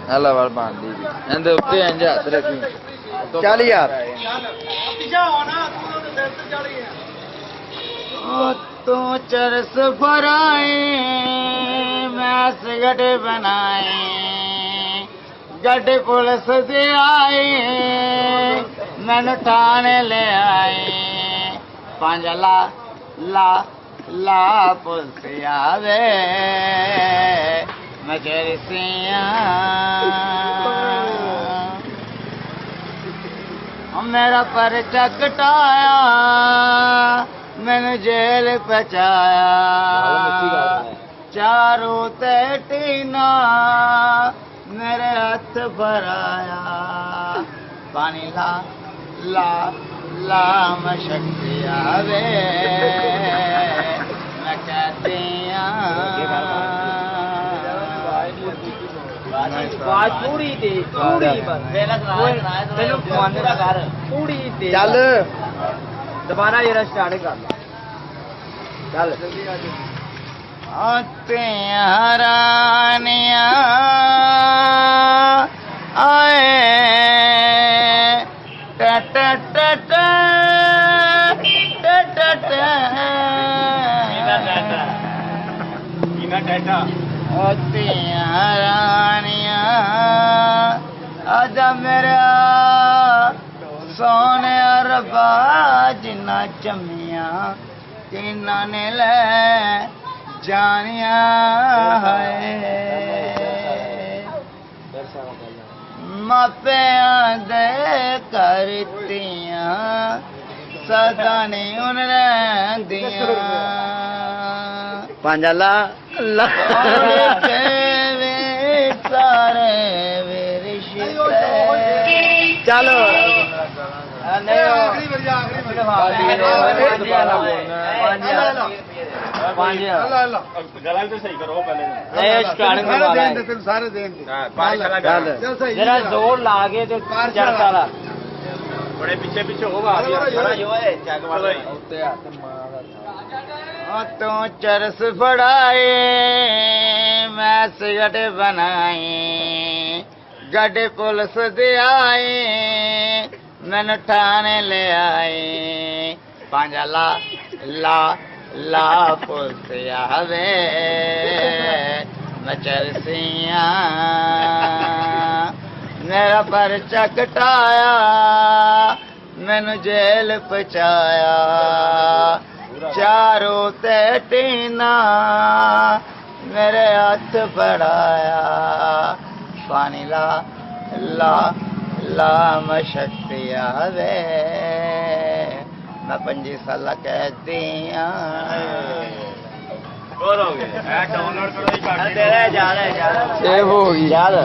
हला वाल बांधी एंदे उत्ते इंज हथ रखी 40000 तू चरस भराए मैं सिगट बनाए गड पुलिस दे आए मैनू ठाणे ले आए 5 ला पुलिस आवे मैं चरसिया मेरा परचा कटाया मैंने जेल पहुंचाया चारों ते टीना मेरे हाथ भराया पानी ला मैं शक्ति आवे मैं कहती पूरी दे पूरी तेन खवाने कर पूरी दे चल दोबारा जरा स्टार्ट कर चल हरानिया आए हरानिया आजा मेरा सोने रबा जिन्ना चमिया किन्ना ने ले जानिया है मापिया दे करतिया सदा नहीं उन दिया 5 ला सारे चलो जरा जोर ला के बड़े पीछे पीछे तू चरस फड़ाए मैं सिगट बनाए गड पुलिस दे आए मैनू ठाणे ले आए 5 ला पुलिस आवे मैं चरसिया मेरा परचा कटाया मैनू जेल पहुंचाया चारों ते टीना मेरे हाथ बढ़ाया पानी ला मैं शक्ति आवे मैं 5 साल कह दिया सेव हो गई याद